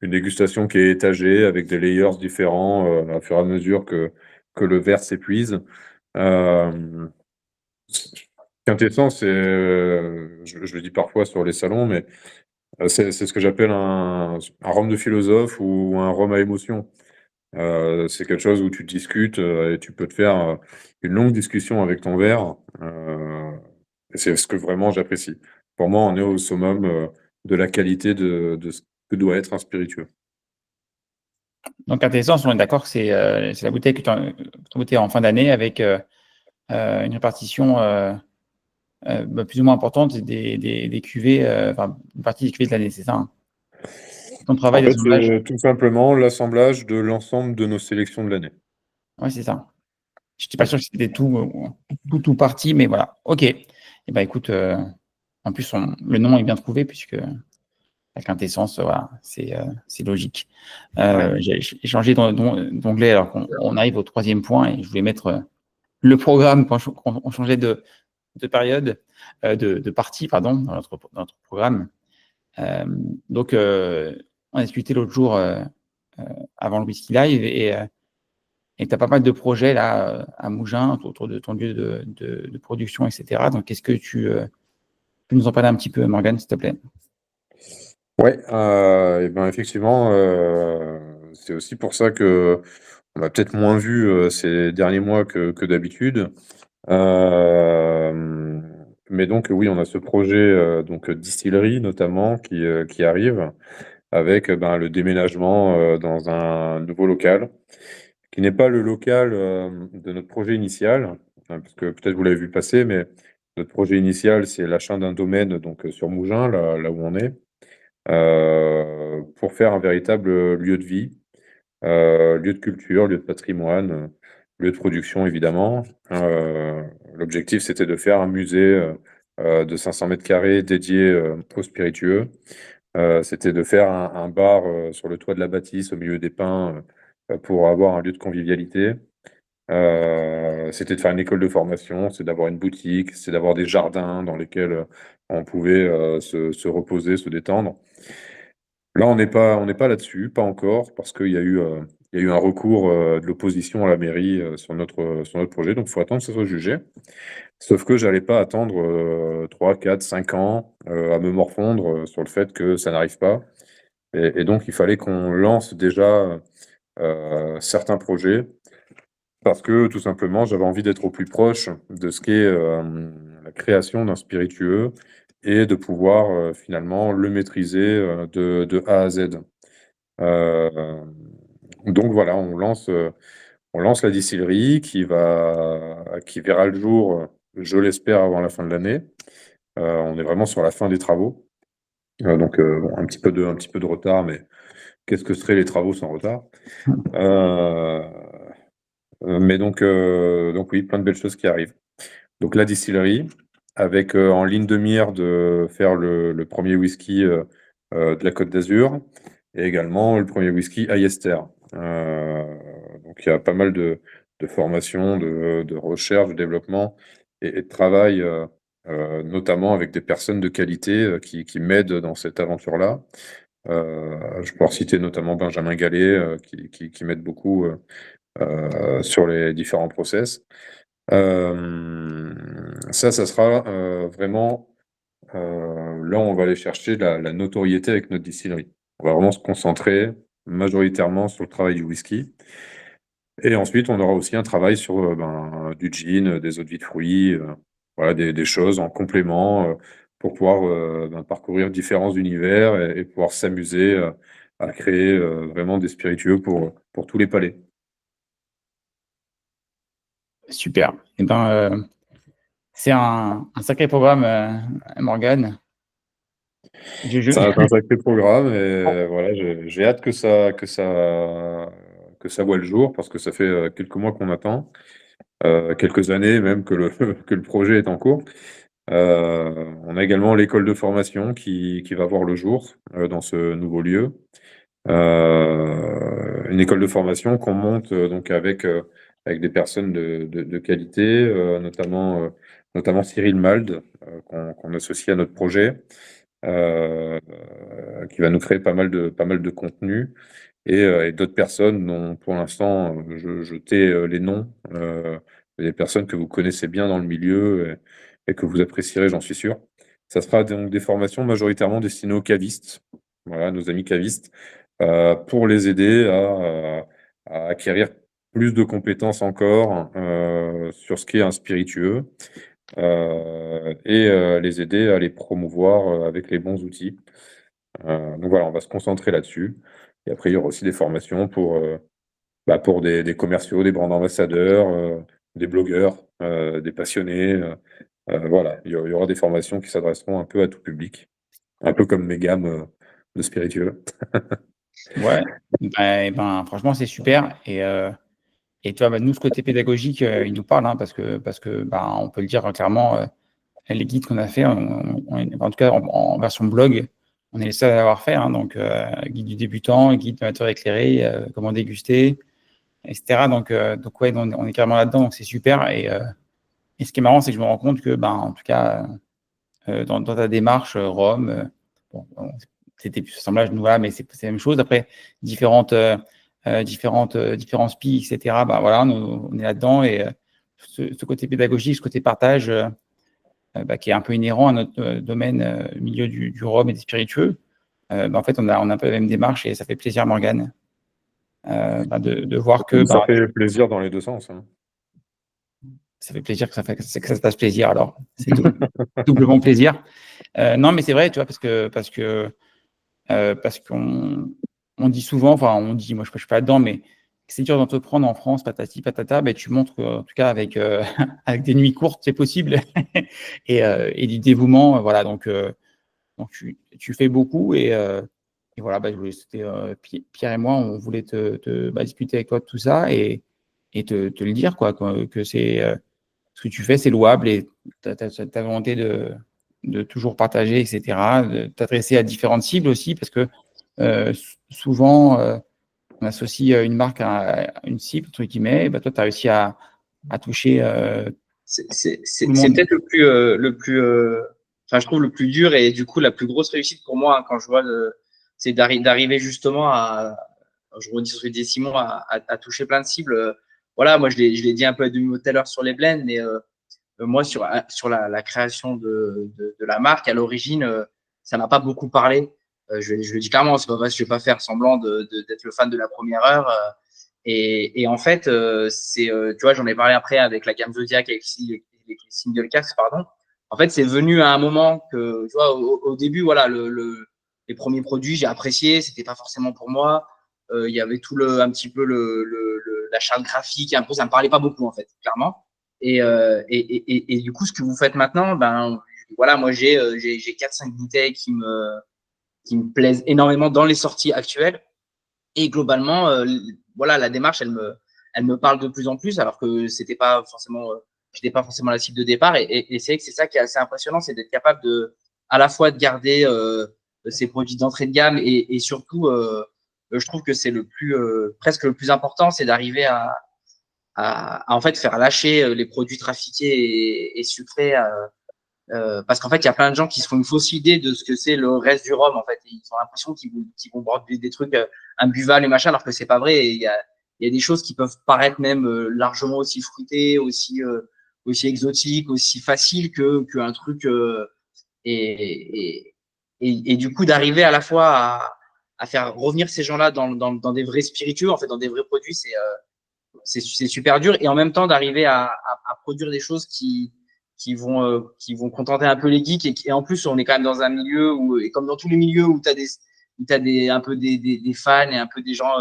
une dégustation qui est étagée avec des layers différents à fur et à mesure que le verre s'épuise. Euh, Quintessence, je le dis parfois sur les salons, mais c'est ce que j'appelle un rhum de philosophe ou un rhum à émotion. C'est quelque chose où tu discutes et tu peux te faire une longue discussion avec ton verre. Et c'est ce que vraiment j'apprécie. Pour moi, on est au summum de la qualité de ce que doit être un spiritueux. Donc, intéressant, on est d'accord que c'est la bouteille que tu as goûtée en fin d'année avec une répartition plus ou moins importante des cuvées, enfin, une partie des cuvées de l'année, c'est ça, hein? Ton En travail fait, d'assemblage, c'est tout simplement l'assemblage de l'ensemble de nos sélections de l'année. ouais, c'est ça. Je n'étais pas sûr que c'était tout parti, mais voilà. OK. Et ben écoute, en plus, le nom est bien trouvé puisque la quintessence, voilà, c'est logique. J'ai changé d'onglet alors qu'on arrive au troisième point et je voulais mettre le programme quand on changeait de période, de partie, pardon, dans notre programme. Donc, on a discuté l'autre jour avant le Whisky Live et tu as pas mal de projets là à Mougins autour de ton lieu de production, etc. Donc, est-ce que tu peux nous en parler un petit peu, Morgane, s'il te plaît? Ouais, et ben effectivement, c'est aussi pour ça que on a peut-être moins vu ces derniers mois que d'habitude. Mais donc oui, on a ce projet donc distillerie notamment qui arrive avec ben, le déménagement dans un nouveau local qui n'est pas le local de notre projet initial, parce que peut-être vous l'avez vu passer, mais notre projet initial, c'est l'achat d'un domaine donc sur Mougins, là où on est, pour faire un véritable lieu de vie, lieu de culture, lieu de patrimoine, lieu de production évidemment. L'objectif, c'était de faire un musée de 500 mètres carrés dédié aux spiritueux. C'était de faire un bar sur le toit de la bâtisse au milieu des pins pour avoir un lieu de convivialité. C'était de faire une école de formation, c'est d'avoir une boutique, c'est d'avoir des jardins dans lesquels on pouvait se reposer, se détendre. Là, on n'est pas là-dessus, pas encore, parce qu'il y a eu un recours de l'opposition à la mairie sur notre projet, donc il faut attendre que ça soit jugé. Sauf que j'allais pas attendre 3, 4, 5 ans à me morfondre sur le fait que ça n'arrive pas. Et donc, il fallait qu'on lance déjà certains projets parce que tout simplement, j'avais envie d'être au plus proche de ce qu'est la création d'un spiritueux et de pouvoir finalement le maîtriser de A à Z. Donc voilà, on lance la distillerie qui verra le jour, je l'espère, avant la fin de l'année. On est vraiment sur la fin des travaux. Donc bon, un petit peu de retard, mais qu'est-ce que seraient les travaux sans retard? Mais donc oui, plein de belles choses qui arrivent. Donc la distillerie, avec en ligne de mire de faire le premier whisky de la Côte d'Azur, et également le premier whisky à Yester. Donc il y a pas mal de formations, de recherche, de développement et de travail, notamment avec des personnes de qualité qui m'aident dans cette aventure-là. Je peux citer notamment Benjamin Gallet qui m'aide beaucoup sur les différents process. Ça sera vraiment là où on va aller chercher la notoriété avec notre distillerie. On va vraiment se concentrer majoritairement sur le travail du whisky. Et ensuite, on aura aussi un travail sur du gin, des eaux de vie de fruits, voilà, des choses en complément pour pouvoir parcourir différents univers et pouvoir s'amuser à créer vraiment des spiritueux pour tous les palais. Super. Eh ben, c'est un sacré programme, Morgane. C'est un sacré programme et voilà, j'ai hâte que ça voit le jour parce que ça fait quelques mois qu'on attend, quelques années même que le projet est en cours. On a également l'école de formation qui va voir le jour dans ce nouveau lieu. Une école de formation qu'on monte donc avec des personnes de qualité, notamment Cyril Mald, qu'on associe à notre projet, qui va nous créer pas mal de contenu et d'autres personnes dont pour l'instant je tais les noms, des personnes que vous connaissez bien dans le milieu et que vous apprécierez, j'en suis sûr. Ça sera donc des formations majoritairement destinées aux cavistes, voilà, nos amis cavistes, pour les aider à acquérir plus de compétences encore sur ce qu'est un spiritueux et les aider à les promouvoir avec les bons outils. Donc voilà, on va se concentrer là-dessus. Et après, il y aura aussi des formations pour des commerciaux, des brand ambassadeurs, des blogueurs, des passionnés. Voilà, il y aura des formations qui s'adresseront un peu à tout public, un peu comme mes gammes de spiritueux. Ouais, franchement, c'est super. Et tu vois, nous, ce côté pédagogique, il nous parle, hein, parce que on peut le dire clairement, les guides qu'on a fait, en tout cas en version blog, on est les seuls à l'avoir fait. Hein, donc, guide du débutant, guide amateur éclairé, comment déguster, etc. Donc ouais, on est carrément là-dedans, donc c'est super. Et ce qui est marrant, c'est que je me rends compte que, en tout cas, dans ta démarche, Rome, bon, c'était plus assemblage, nous, voilà, mais c'est la même chose. Après, différents SPI, etc. Bah, voilà, on est là-dedans et ce côté pédagogique, ce côté partage, qui est un peu inhérent à notre domaine, milieu du rhum et des spiritueux. En fait, on a un peu la même démarche et ça fait plaisir, Morgane, de voir que Ça fait plaisir dans les deux sens. Hein. ça fait plaisir que ça se fasse plaisir. Alors, c'est doublement plaisir. Non, mais c'est vrai, tu vois, parce qu'on dit souvent, enfin, on dit, moi, je ne suis pas là-dedans, mais c'est dur d'entreprendre en France, patati patata. Ben, tu montres, en tout cas, avec des nuits courtes, c'est possible, et du dévouement, voilà. Donc tu fais beaucoup et voilà, Pierre et moi, on voulait discuter avec toi de tout ça et te le dire, quoi, que c'est ce que tu fais, c'est louable et ta volonté de toujours partager, etc., de t'adresser à différentes cibles aussi, parce que souvent, on associe une marque à une cible, entre guillemets, et toi, tu as réussi à toucher C'est tout le monde. peut-être enfin, je trouve le plus dur et du coup la plus grosse réussite pour moi, hein, quand je vois c'est d'arriver justement je redis sur ce que disait Simon, à toucher plein de cibles. Voilà, moi je l'ai dit un peu à demi-mot tout à l'heure sur les blends, mais moi sur la création de la marque à l'origine, ça m'a pas beaucoup parlé. Je le dis clairement, c'est pas parce que je vais pas faire semblant d'être le fan de la première heure. Et en fait, tu vois, j'en ai parlé après avec la gamme Zodiac, avec les single casques, pardon. En fait, c'est venu à un moment que, tu vois, au début, voilà, les premiers produits, j'ai apprécié, c'était pas forcément pour moi. Il y avait un petit peu la charte graphique, un peu, ça me parlait pas beaucoup, en fait, clairement. Et du coup, ce que vous faites maintenant, ben, voilà, moi, j'ai 4-5 bouteilles qui me plaisent énormément dans les sorties actuelles. Et globalement, voilà, la démarche, elle me parle de plus en plus, alors que j'étais pas forcément la cible de départ. Et c'est vrai que c'est ça qui est assez impressionnant, c'est d'être capable à la fois de garder ces produits d'entrée de gamme et surtout, je trouve que c'est presque le plus important, c'est d'arriver à en fait faire lâcher les produits trafiqués et sucrés. Parce qu'en fait, il y a plein de gens qui se font une fausse idée de ce que c'est le reste du rhum. En fait, et ils ont l'impression qu'ils vont boire des trucs imbuvables et machin, alors que c'est pas vrai. Et il y a des choses qui peuvent paraître même largement aussi fruitées, aussi exotiques, aussi faciles qu'un truc. Et du coup, d'arriver à la fois à faire revenir ces gens-là dans des vrais spiritueux, en fait, dans des vrais produits, c'est super dur. Et en même temps, d'arriver à produire des choses qui vont contenter un peu les geeks. Et en plus, on est quand même dans un milieu où, et comme dans tous les milieux où tu as un peu des fans et un peu des gens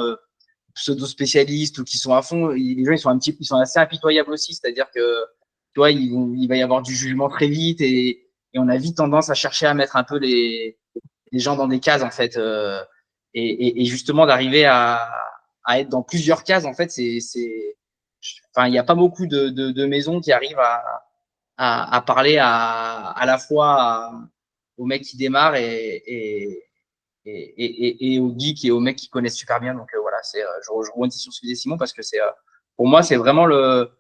pseudo-spécialistes ou qui sont à fond, les gens, ils sont assez impitoyables aussi. C'est-à-dire que, tu vois, il va y avoir du jugement très vite et on a vite tendance à chercher à mettre un peu les gens dans des cases, en fait. Et justement, d'arriver à être dans plusieurs cases, en fait, enfin, il n'y a pas beaucoup de maisons qui arrivent à parler à la fois aux mecs qui démarrent et aux geeks et aux mecs qui connaissent super bien. Donc voilà, je rebondis sur ce que disait Simon parce que pour moi, c'est vraiment moi,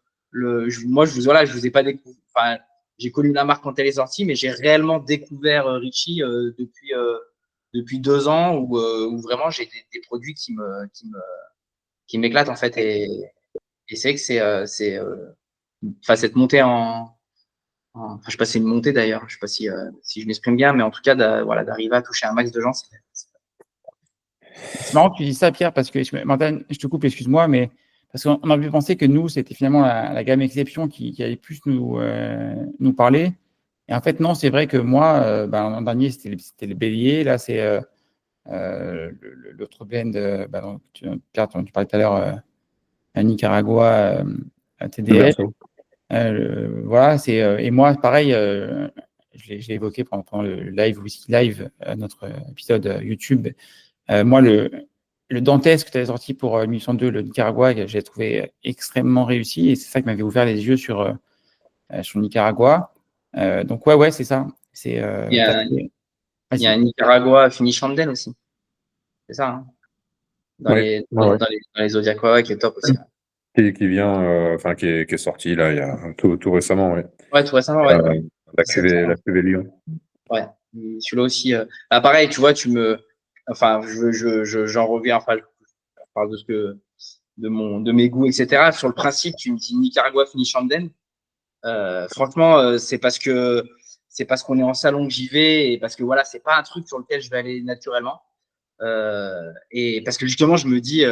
je vous ai pas découvert. Enfin, j'ai connu la marque quand elle est sortie, mais j'ai réellement découvert Richie depuis 2 ans où vraiment j'ai des produits qui m'éclatent en fait. Et c'est vrai que enfin, cette montée enfin, je sais pas si c'est une montée d'ailleurs, je sais pas si je m'exprime bien, mais en tout cas, voilà, d'arriver à toucher un max de gens, C'est marrant que tu dis ça, Pierre, parce que, Martin, je te coupe, excuse-moi, mais parce qu'on a pu penser que nous, c'était finalement la gamme exception qui allait plus nous parler. Et en fait, non, c'est vrai que moi, l'an dernier, c'était le bélier. Là, c'est l'autre blend, Pierre, tu parlais tout à l'heure, un Nicaragua TDL. Voilà, et moi, pareil, je l'ai évoqué pendant le live, notre épisode YouTube. Moi, le dantesque que tu avais sorti pour 1802, le Nicaragua, j'ai trouvé extrêmement réussi et c'est ça qui m'avait ouvert les yeux sur le Nicaragua. Donc, ouais, c'est ça. il y a un Nicaragua Finish Chandel aussi. C'est ça, hein, dans les Zodiac, qui est top aussi. Qui vient, enfin, qui est sorti là, il y a tout récemment, oui. Ouais, tout récemment, ouais. La cuvée Lyon. Ouais. celui-là aussi. Pareil, tu vois, enfin, j'en reviens. Enfin, je parle de mes goûts, etc. Sur le principe, tu me dis Nicaragua finish Anden. Franchement, c'est parce qu'on est en salon que j'y vais et parce que voilà, c'est pas un truc sur lequel je vais aller naturellement. Et parce que justement, je me dis,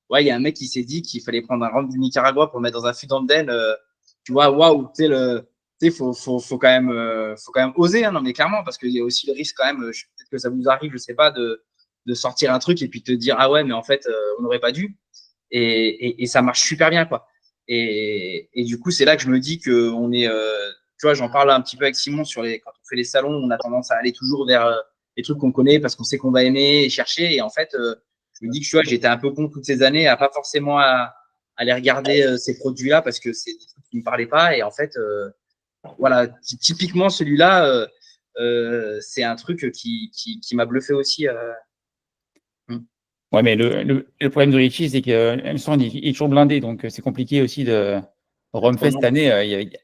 ouais, il y a un mec qui s'est dit qu'il fallait prendre un rhum du Nicaragua pour le mettre dans un fût d'Anden. Tu vois, waouh, tu sais, faut quand même oser, hein, non, mais clairement, parce qu'il y a aussi le risque quand même, peut-être que ça vous arrive, je sais pas, de sortir un truc et puis te dire, ah ouais, mais en fait, on n'aurait pas dû. Et ça marche super bien, quoi. Et du coup, c'est là que je me dis que on est, tu vois, j'en parle un petit peu avec Simon quand on fait les salons, on a tendance à aller toujours vers les trucs qu'on connaît parce qu'on sait qu'on va aimer et chercher. Et en fait, je me dis que tu vois, j'étais un peu con toutes ces années à pas forcément aller regarder ces produits-là parce que c'est des trucs qui me parlaient pas. Et en fait, voilà, typiquement celui-là, c'est un truc qui m'a bluffé aussi. Ouais, mais le problème de Richie, c'est que le stand, il est toujours blindé, donc c'est compliqué aussi de. Au Rumfest cette année,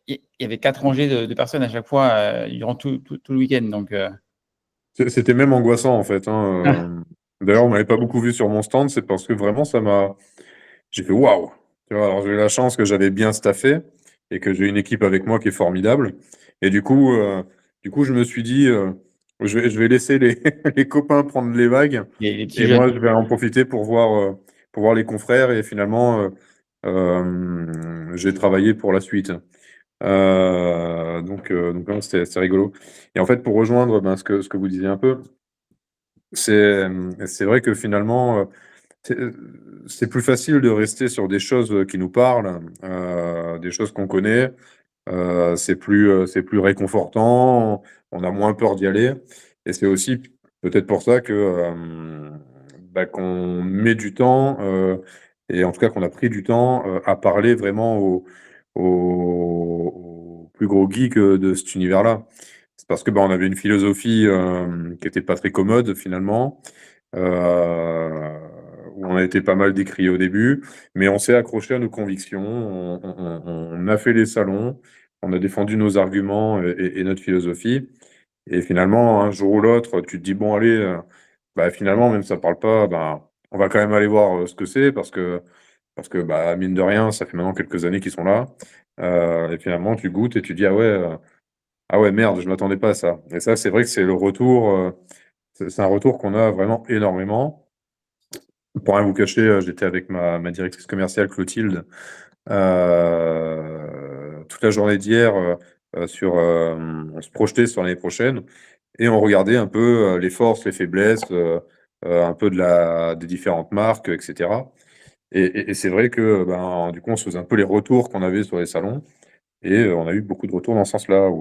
il y avait 4 rangées de personnes à chaque fois durant tout le week-end. Donc, C'était même angoissant en fait, hein. D'ailleurs, on m'avait pas beaucoup vu sur mon stand, c'est parce que vraiment j'ai fait waouh. Tu vois, alors j'ai eu la chance que j'avais bien staffé et que j'ai une équipe avec moi qui est formidable. Et du coup, je me suis dit, je vais laisser les copains prendre les vagues les petits et jeunes. moi, je vais en profiter pour voir les confrères et finalement, j'ai travaillé pour la suite. Donc non, c'était rigolo. Et en fait, pour rejoindre ce que vous disiez un peu, c'est vrai que finalement, c'est c'est plus facile de rester sur des choses qui nous parlent, des choses qu'on connaît. C'est plus réconfortant, on a moins peur d'y aller. Et c'est aussi peut-être pour ça que qu'on met du temps, et en tout cas qu'on a pris du temps à parler vraiment aux plus gros geeks de cet univers-là. C'est parce que on avait une philosophie qui était pas très commode finalement, où on a été pas mal décrié au début, mais on s'est accroché à nos convictions, on a fait les salons, on a défendu nos arguments et notre philosophie. Et finalement, un jour ou l'autre, tu te dis, bon, allez, finalement, même si ça parle pas, on va quand même aller voir ce que c'est, parce que mine de rien, ça fait maintenant quelques années qu'ils sont là. Et finalement, tu goûtes et tu dis, ah ouais, merde, je m'attendais pas à ça. Et ça, c'est vrai que c'est le retour, c'est un retour qu'on a vraiment énormément. Pour rien vous cacher, j'étais avec ma directrice commerciale, Clotilde, toute la journée d'hier, on se projetait sur l'année prochaine et on regardait un peu les forces, les faiblesses, un peu des différentes marques, etc. Et c'est vrai que du coup, on se faisait un peu les retours qu'on avait sur les salons et on a eu beaucoup de retours dans ce sens-là.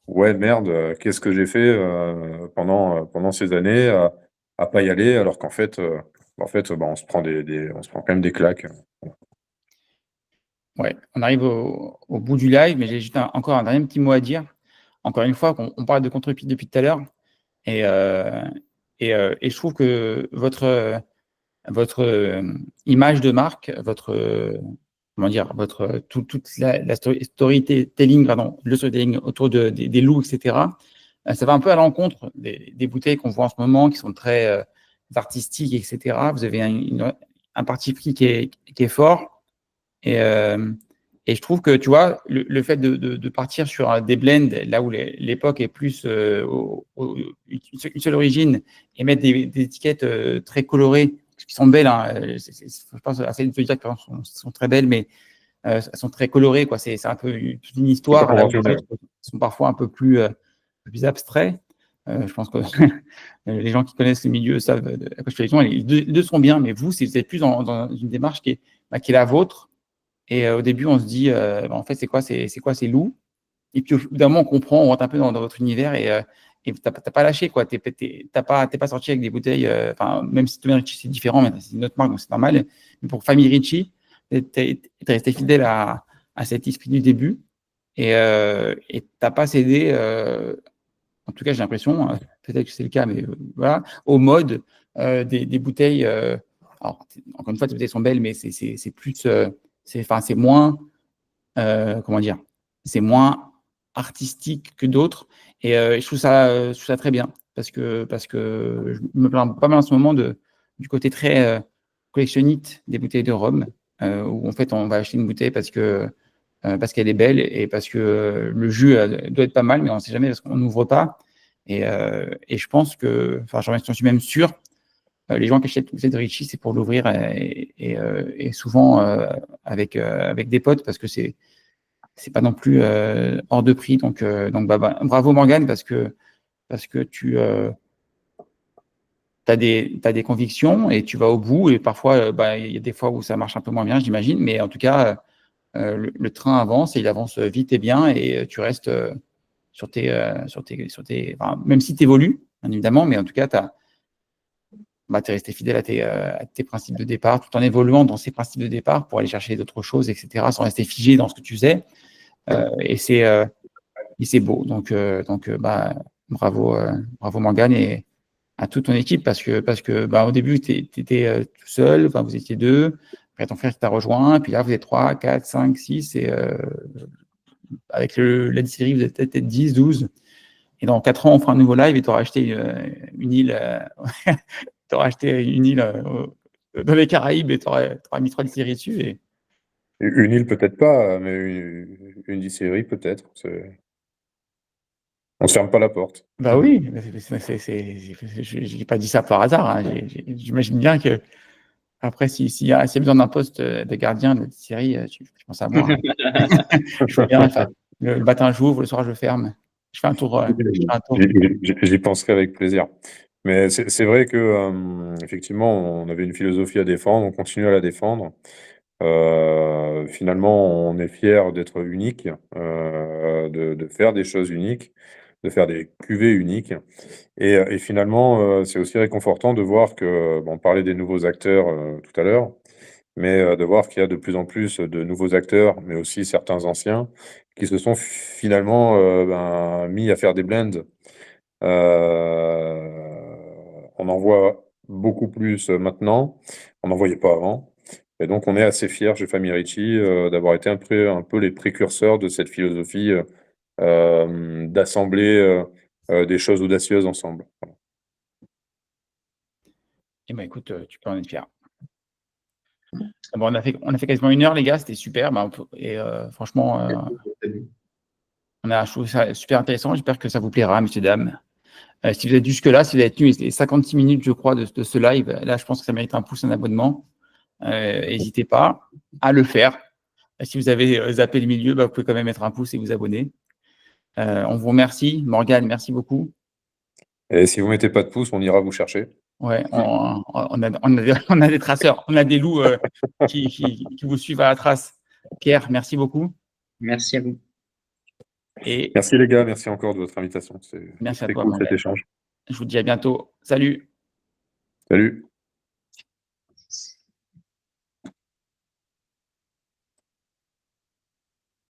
Ouais, merde, qu'est-ce que j'ai fait pendant ces années à pas y aller alors qu'en fait, on se prend on se prend quand même des claques. Ouais, on arrive au bout du live, mais j'ai juste encore un dernier petit mot à dire. Encore une fois, on parle de contre-pied depuis tout à l'heure, et je trouve que votre image de marque, comment dire, toute la storytelling, pardon, le storytelling autour des loups, etc., ça va un peu à l'encontre des bouteilles qu'on voit en ce moment, qui sont très artistiques, etc. Vous avez un parti pris qui est fort. Et je trouve que, tu vois, le fait de partir sur des blends, là où l'époque est plus une seule origine, et mettre des étiquettes très colorées, qui sont belles, hein, je pense à celles de Zodiac, par exemple, sont très belles, mais elles sont très colorées, quoi. C'est un peu toute une C'est pas histoire, là où les conventionnel. autres sont parfois un peu plus abstraits. Je pense que les gens qui connaissent le milieu savent de quoi je fais allusion. Les deux sont bien, mais vous êtes plus dans une démarche qui est la vôtre. Et au début, on se dit, en fait, c'est quoi ces loups? Et puis, au bout d'un moment, on comprend, on rentre un peu dans votre univers et t'as pas lâché, quoi. T'es pas sorti avec des bouteilles, même si Tommy Ricci, c'est différent, mais c'est une autre marque, donc c'est normal. Mais pour Famille Ricci, t'es resté fidèle à cet esprit du début et t'as pas cédé, en tout cas, j'ai l'impression, peut-être que c'est le cas, mais voilà, au mode des bouteilles. Alors, encore une fois, les bouteilles sont belles, mais c'est plus, c'est moins, comment dire, c'est moins artistique que d'autres. Et je trouve ça très bien parce que je me plains pas mal en ce moment du côté très collectionniste des bouteilles de rhum, où en fait on va acheter une bouteille parce qu'elle est belle et parce que le jus doit être pas mal, mais on ne sait jamais parce qu'on n'ouvre pas. Et je pense que, enfin, j'en suis même sûr, les gens qui achètent une bouteille de Ricci, c'est pour l'ouvrir et souvent avec des potes parce que c'est pas non plus hors de prix. Donc bravo Morgane parce que tu as des convictions et tu vas au bout. Et parfois, il y a des fois où ça marche un peu moins bien, j'imagine. Mais en tout cas, le train avance et il avance vite et bien. Et tu restes enfin, même si tu évolues, bien évidemment, mais en tout cas, tu es resté fidèle à tes principes de départ, tout en évoluant dans ces principes de départ pour aller chercher d'autres choses, etc., sans rester figé dans ce que tu faisais. Et c'est beau. Donc, bravo Morgane et à toute ton équipe parce que au début, tu étais tout seul, enfin, vous étiez deux, après ton frère t'a rejoint, puis là, vous êtes 3, 4, 5, 6, et avec la distillerie, vous êtes peut-être 10, 12. Et dans 4 ans, on fera un nouveau live et tu auras acheté une île, dans les Caraïbes et tu auras mis 3 distilleries dessus. Et... Une île, peut-être pas, mais une distillerie, peut-être. On ne se ferme pas la porte. Bah oui, je n'ai pas dit ça par hasard. Hein. J'imagine bien que après, s'il y a besoin d'un poste de gardien de série, je pense à moi. Hein. Je veux bien. Enfin, le matin, j'ouvre, le soir, je ferme. Je fais un tour. J'y penserai avec plaisir. Mais c'est vrai que effectivement, on avait une philosophie à défendre, on continue à la défendre. Finalement, on est fier d'être unique, de faire des choses uniques, de faire des cuvées uniques. Et finalement, c'est aussi réconfortant de voir que, on parlait des nouveaux acteurs tout à l'heure, mais de voir qu'il y a de plus en plus de nouveaux acteurs, mais aussi certains anciens, qui se sont finalement mis à faire des blends. On en voit beaucoup plus maintenant, on n'en voyait pas avant. Et donc on est assez fiers chez Famille Ricci d'avoir été un peu les précurseurs de cette philosophie d'assembler des choses audacieuses ensemble. Voilà. Eh ben, écoute, tu peux en être fier. Bon, on a fait quasiment 1 heure, les gars, c'était super. Et franchement, je trouve ça super intéressant. J'espère que ça vous plaira, messieurs, dames. Si vous êtes jusque-là, si vous avez tenu les 56 minutes, je crois, de ce live, là, je pense que ça mérite un pouce, un abonnement. N'hésitez pas à le faire. Si vous avez zappé le milieu, vous pouvez quand même mettre un pouce et vous abonner. On vous remercie. Morgane, merci beaucoup. Et si vous ne mettez pas de pouce, on ira vous chercher. Ouais, on a des traceurs, on a des loups qui vous suivent à la trace. Pierre, merci beaucoup. Merci à vous. Et merci les gars, merci encore de votre invitation. Merci à C'était toi, cool cet Morgane. échange. Je vous dis à bientôt. Salut. Salut.